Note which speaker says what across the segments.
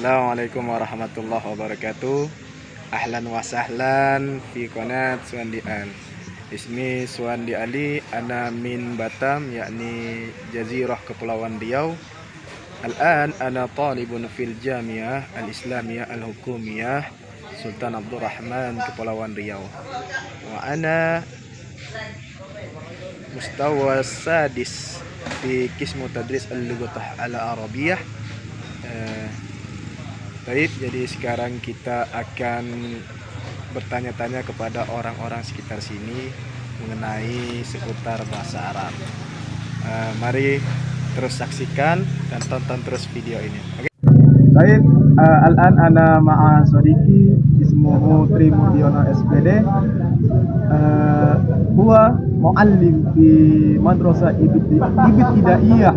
Speaker 1: Assalamualaikum warahmatullahi wabarakatuh. Ahlan wa sahlan fi qanat Suwandi An. Ismi Suwandi Ali, ana min Batam, yakni Jazirah Kepulauan Riau. Al-an ana talibun fil Jamiah Al-Islamiyah Al-Hukumiyah Sultan Abdul Rahman Kepulauan Riau. Wa ana mustawa sadis fi qismu tadris al-lughatah al-arabiyah. Baik, jadi sekarang kita akan bertanya-tanya kepada orang-orang sekitar sini mengenai seputar bahasa Arab. Mari terus saksikan dan tonton terus video ini. Okay. Baik, al-an ana ma'a sodiki ismuhu Trimudiono SPD. Huwa muallim fi madrasah ibtidaiyah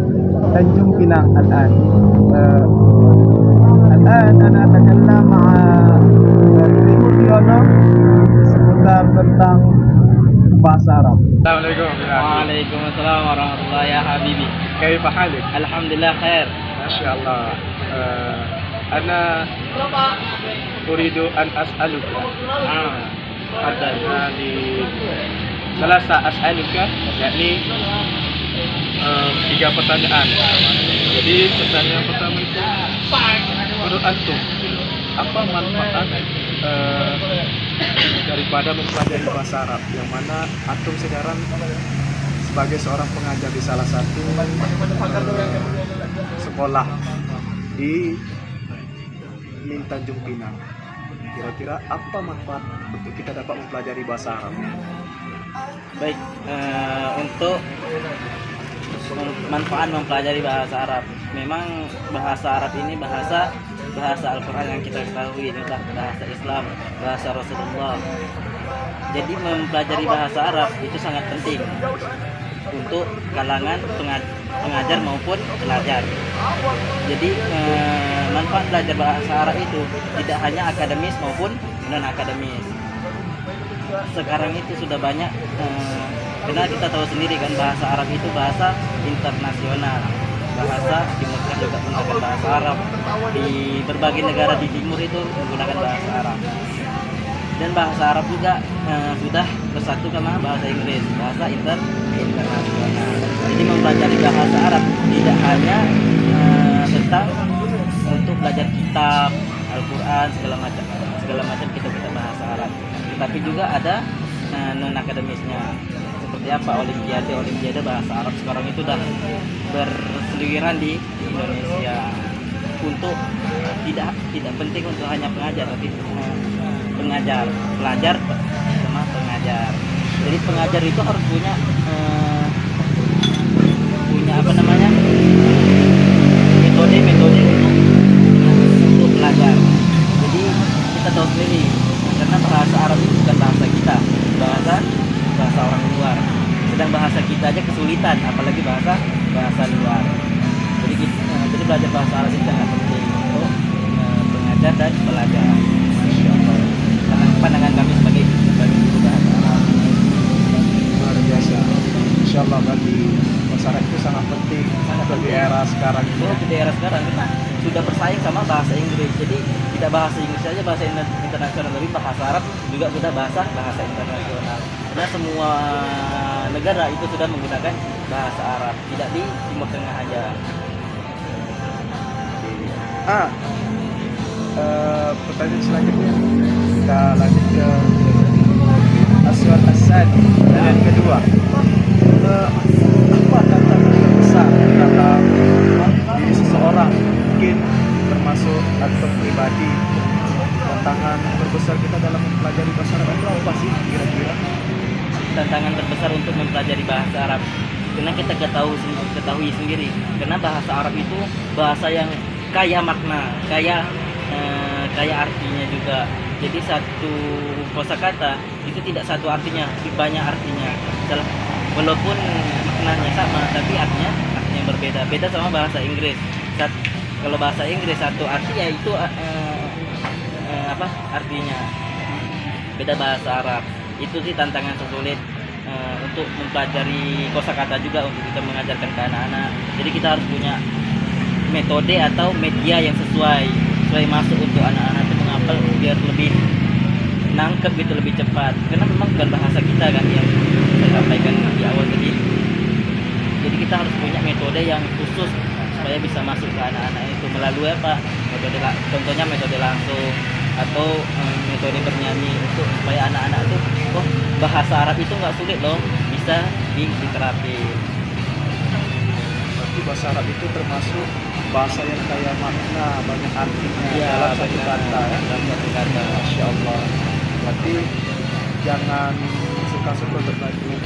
Speaker 1: Tanjung Pinang al-an. الآن أنا أتكلم مع Trimudiono seputar tentang bahasa Arab. Assalamualaikum.
Speaker 2: Waalaikumsalam warahmatullahi ya habibi.
Speaker 1: كيف حالك؟
Speaker 2: Alhamdulillah khair.
Speaker 1: ما شاء الله. أنا أريد أن أسألك ثلاثة أسألك yakni tiga pertanyaan. Jadi pertanyaan pertama itu, menurut antum apa manfaat daripada mempelajari bahasa Arab, yang mana antum sekarang sebagai seorang pengajar di salah satu sekolah di Tanjung Pinang. Kira-kira apa manfaat untuk kita dapat mempelajari bahasa Arab?
Speaker 2: Baik, untuk manfaat mempelajari bahasa Arab. Memang bahasa Arab ini bahasa Al-Quran yang kita ketahui, adalah bahasa Islam, bahasa Rasulullah. Jadi mempelajari bahasa Arab itu sangat penting untuk kalangan pengajar maupun pelajar. Jadi manfaat belajar bahasa Arab itu tidak hanya akademis maupun non akademis. Sekarang itu sudah banyak, karena kita tahu sendiri kan, bahasa Arab itu bahasa internasional, bahasa Timur Tengah juga menggunakan bahasa Arab, di berbagai negara di Timur itu menggunakan bahasa Arab, dan bahasa Arab juga sudah bersatu sama bahasa Inggris, bahasa internasional. Jadi mempelajari bahasa Arab tidak hanya tentang untuk belajar kitab Al-Quran segala macam kita bahasa Arab, tetapi juga ada non akademisnya, seperti apa olimpiade bahasa Arab sekarang itu sudah berseliweran di Indonesia. Untuk tidak penting untuk hanya pengajar, tapi pelajar sama pengajar. Jadi pengajar itu harus punya metode untuk belajar. Jadi kita tahu sendiri, karena bahasa Arab itu bukan bahasa kita, bahasa orang luar. Sedang bahasa kita aja kesulitan, apalagi bahasa luar. Jadi belajar bahasa Arab itu sangat penting untuk pengajar dan pelajar. Pandangan kami sebagai guru bahasa Arab.
Speaker 1: Luar biasa. Insyaallah bagi masyarakat itu sangat penting di era sekarang ini.
Speaker 2: Di era sekarang kita sudah bersaing sama bahasa Inggris. Jadi tidak bahasa Inggris saja, bahasa internasional, tapi bahasa Arab juga sudah bahasa internasional. Karena semua negara itu sudah menggunakan bahasa Arab, tidak di Timur Tengah aja.
Speaker 1: Pertanyaan selanjutnya kita lanjut ke Aswad Asadi. Pertanyaan kedua, apa tantangan terbesar dalam diri seseorang, mungkin termasuk atau pribadi, tantangan terbesar kita dalam mempelajari bahasa Arab itu apa sih kira-kira?
Speaker 2: Tantangan terbesar untuk mempelajari bahasa Arab, karena kita ketahui sendiri, karena bahasa Arab itu bahasa yang kaya makna, kaya artinya juga. Jadi satu kosakata itu tidak satu artinya, banyak artinya. Walaupun maknanya sama, tapi artinya berbeda. Beda sama bahasa Inggris. Kalau bahasa Inggris satu arti yaitu artinya. Beda bahasa Arab. Itu sih tantangan tersulit untuk mempelajari kosakata juga untuk kita mengajarkan ke anak-anak. Jadi kita harus punya metode atau media yang sesuai supaya masuk untuk anak-anak itu menghafal biar lebih nangkep gitu, lebih cepat, karena memang bukan bahasa kita kan yang saya sampaikan di awal tadi. Jadi kita harus punya metode yang khusus supaya bisa masuk ke anak-anak itu melalui apa, contohnya metode langsung atau metode bernyanyi, untuk supaya anak-anak itu oh bahasa Arab itu nggak sulit loh, bisa diterapin.
Speaker 1: Berarti bahasa Arab itu termasuk bahasa yang kaya makna, banyak artinya
Speaker 2: Iya,
Speaker 1: dalam satu
Speaker 2: benar.
Speaker 1: kata ya.
Speaker 2: Dalam satu kata.
Speaker 1: Masya Allah. Berarti jangan suka-suka untuk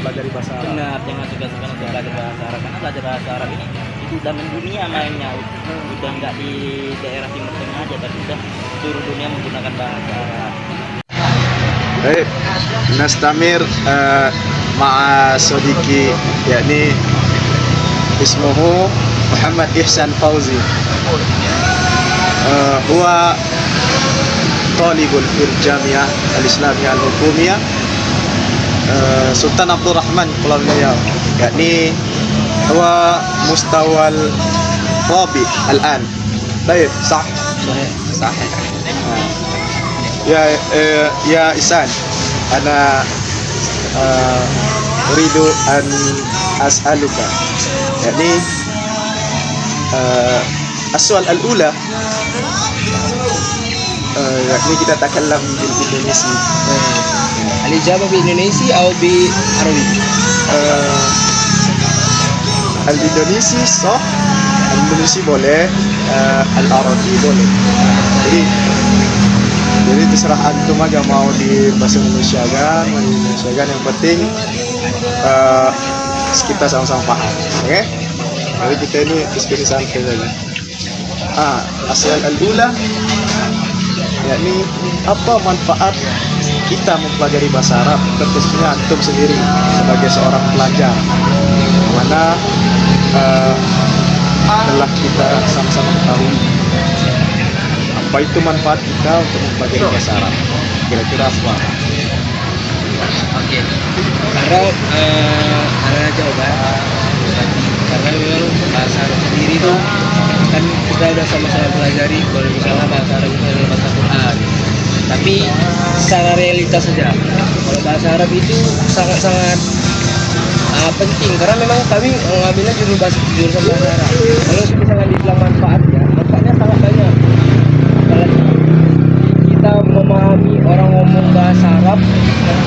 Speaker 1: belajar bahasa Arab.
Speaker 2: Benar, jangan suka-suka untuk belajar bahasa Arab, karena belajar bahasa Arab ini itu udah mendunia mainnya, udah nggak di daerah Timur Tengah aja, tapi udah seluruh dunia menggunakan bahasa Arab.
Speaker 1: Baik, nastamir ma'a sodiki, yakni ismuhu Muhammad Ihsan Fauzi. Huwa talibun fil Jamiah Al-Islamiyah Al-Hukumiyah Sultan Abdul Rahman Pulau Riau, yakni huwa mustawal rabi al-an. Baik, sah. Sahih. Ya Ihsan, ana uridu an as'aluka, yakni السؤال الأولى يعني kita تكلم بالإندونيسي.
Speaker 3: الإجابة بالإندونيسي أو بالعربي؟
Speaker 1: الإندونيسي صح, الإندونيسي boleh, العربي boleh. Jadi terserah antum aja mau di bahasa Indonesia kan, mau di Indonesia kan, yang penting kita sama-sama paham, oke? Jadi kita ini diskusi santai saja. Asal al-ula, yakni apa manfaat kita mempelajari bahasa Arab, terkhususnya antum sendiri sebagai seorang pelajar, mana telah kita sama-sama ketahui apa itu manfaat kita untuk mempelajari bahasa Arab. Kira-kira apa?
Speaker 3: Oke. Karena jawaban, karena memang bahasa Arab sendiri itu kan kita udah sama-sama pelajari kalau misalnya bahasa Arab itu adalah bahasa Quran. Tapi secara realitas saja, kalau bahasa Arab itu sangat-sangat penting, karena memang kami mengambilnya jurusan bahasa Arab. Kalau misalnya dibilang manfaatnya sangat banyak. Apalagi kita memahami orang ngomong bahasa Arab,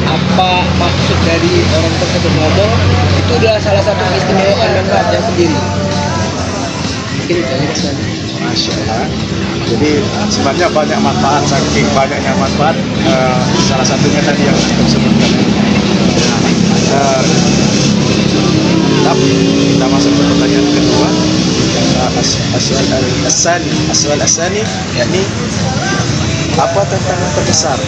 Speaker 3: apa maksud dari orang tersebut ngomong, itu adalah salah satu keistimewaan manfaatnya sendiri. Mungkin itu aja.
Speaker 1: Masya Allah. Jadi sebenarnya banyak manfaat, saking banyaknya manfaat, salah satunya tadi yang saya sebutkan. Kita masuk ke pertanyaan kedua. Asal asani, yakni apa tantangan terbesar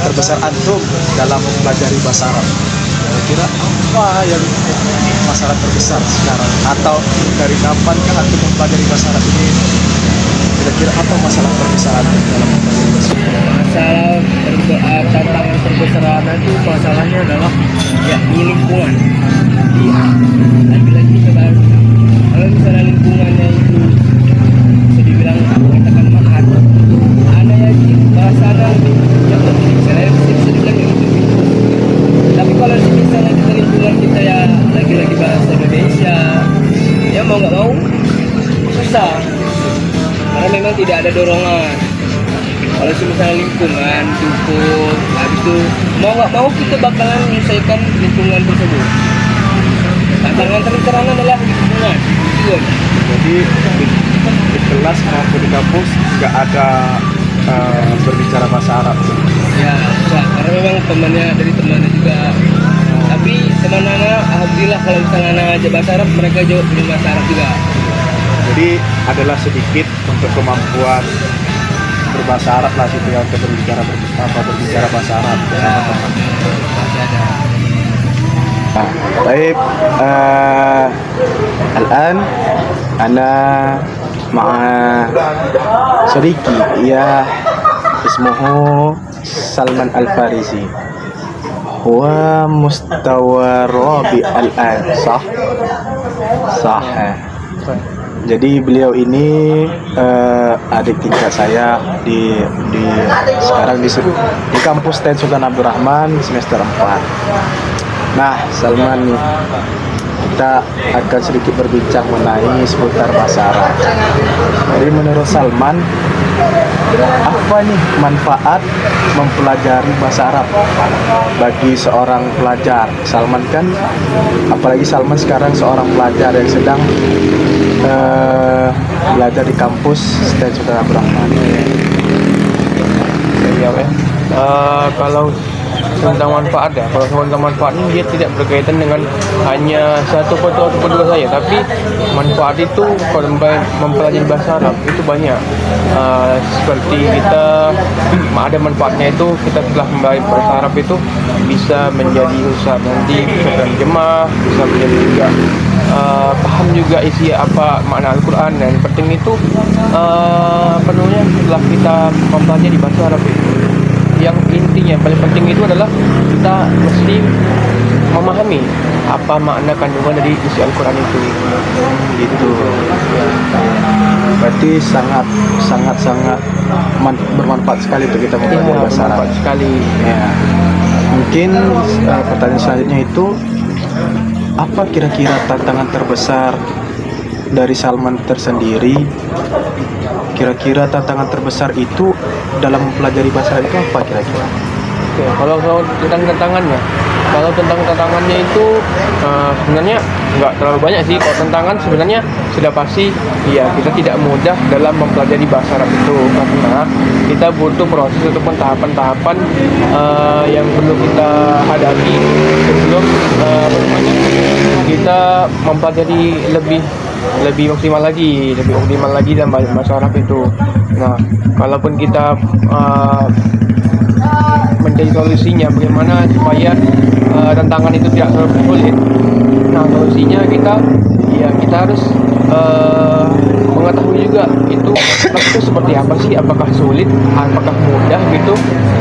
Speaker 1: terbesar antum dalam mempelajari bahasa Arab? Kira-kira apa yang masalah terbesar sekarang, atau dari kapan kan antum mempelajari bahasa Arab ini? Kira-kira apa masalah terbesar antum dalam mempelajari bahasa Arab?
Speaker 3: Tantangan terbesar itu masalahnya adalah yakni lingkungan. Lagi-lagi kita bahas, kalau misalnya lingkungannya itu bisa dibilang mengatakan mahal, ada yang bahasa Arab yang saya bisa dibilang itu. Tapi kalau misalnya kita lingkungan kita ya lagi-lagi bahasa Indonesia, ya mau nggak mau susah, karena memang tidak ada dorongan. Kalau misalnya lingkungan cukup, habis itu mau nggak mau kita bakalan menyelesaikan lingkungan tersebut. Tantangan terbesar adalah lingkungan.
Speaker 1: Jadi di kelas maupun di kampus nggak ada berbicara bahasa Arab.
Speaker 3: Ya susah, karena memang temannya juga. Tapi teman anak, alhamdulillah kalau misalnya anak aja bahasa Arab, mereka jawab dengan bahasa Arab juga.
Speaker 1: Jadi adalah sedikit untuk kemampuan berbahasa Arab lah situ ya, untuk berbicara bahasa Arab bersama teman.
Speaker 3: Masih ada.
Speaker 1: طيب الآن أنا مع صديقي يا اسمه سلمان الفارسي, هو مستوى رابع الآن صح؟ صح. Jadi beliau ini adik tingkat saya di sekarang di kampus TEN Sultan Abdurrahman semester 4. Nah, Salman nih, kita akan sedikit berbincang mengenai seputar bahasa Arab. Jadi menurut Salman, apa nih manfaat mempelajari bahasa Arab bagi seorang pelajar? Salman kan, apalagi Salman sekarang seorang pelajar yang sedang belajar di kampus STEN Sultan Abdurrahman.
Speaker 4: Ya, kalau tentang manfaat ya, kalau tentang manfaat ini dia tidak berkaitan dengan hanya satu atau kedua saya, tapi manfaat itu kalau mempelajari bahasa Arab itu banyak. Seperti kita ada manfaatnya itu, kita telah mempelajari bahasa Arab itu bisa menjadi ustaz nanti, bisa terjemah, bisa menjadi juga paham juga isi apa makna Al-Quran, dan penting itu penuhnya setelah kita mempelajari bahasa Arab itu. Yang intinya paling penting itu adalah kita mesti memahami apa makna kandungan dari isi Al-Quran itu.
Speaker 1: Gitu. Berarti sangat bermanfaat sekali untuk kita mempelajari bahasa Arab.
Speaker 4: Bermanfaat sekali.
Speaker 1: Ya. Mungkin pertanyaan selanjutnya itu, apa kira-kira tantangan terbesar dari Salman tersendiri? Kira-kira tantangan terbesar itu dalam mempelajari bahasa Arab itu apa kira-kira?
Speaker 4: Oke, kalau tentang tantangannya itu sebenarnya nggak terlalu banyak sih. Kalau tantangan sebenarnya sudah pasti ya, kita tidak mudah dalam mempelajari bahasa Arab itu, karena kita butuh proses ataupun tahapan-tahapan yang perlu kita hadapi sebelum kita mempelajari lebih optimal lagi dalam bahasa Arab itu. Nah, kalaupun kita menjadi solusinya bagaimana supaya tantangan itu tidak terlalu sulit. Nah, solusinya kita harus mengetahui juga itu seperti apa sih, apakah sulit, apakah mudah gitu.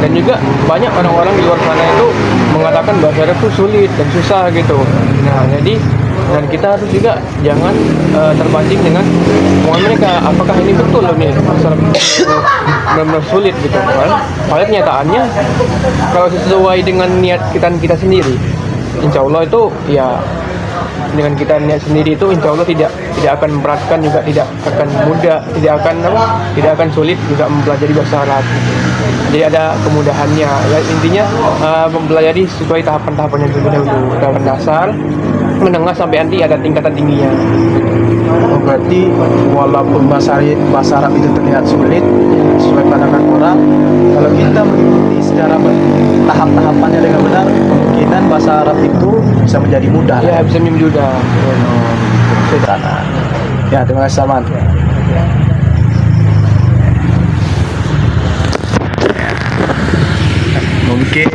Speaker 4: Dan juga banyak orang-orang di luar sana itu mengatakan bahasa Arab itu sulit dan susah gitu. Nah, dan kita harus juga jangan terpancing dengan omongan mereka, apakah ini betul loh nih bahasa Arab benar-benar sulit gitu kan. Padahal kenyataannya kalau sesuai dengan niat kita sendiri, insya Allah itu ya, dengan kita niat sendiri itu insya Allah tidak akan memberatkan, juga tidak akan mudah, tidak akan sulit juga mempelajari bahasa Arab. Jadi ada kemudahannya ya, intinya mempelajari sesuai tahapan-tahapannya dulu, tahapan dasar, menengah, sampai nanti ada tingkatan tingginya.
Speaker 1: Oh, berarti walaupun bahasa Arab itu terlihat sulit sesuai pandangan orang, kalau kita mengikuti secara tahap-tahapannya dengan benar, kemungkinan bahasa Arab itu bisa menjadi mudah.
Speaker 4: Ya, bisa menjadi mudah.
Speaker 1: Ya, terima kasih Salman. Mungkin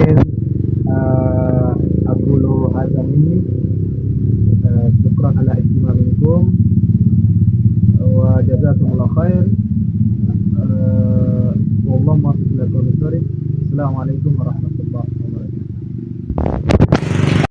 Speaker 1: aqulu hadza minni, syukran ala ihtimamikum wa jazakumullah khair. Wallahu muwaffiq ila aqwamit thoriq. Assalamualaikum.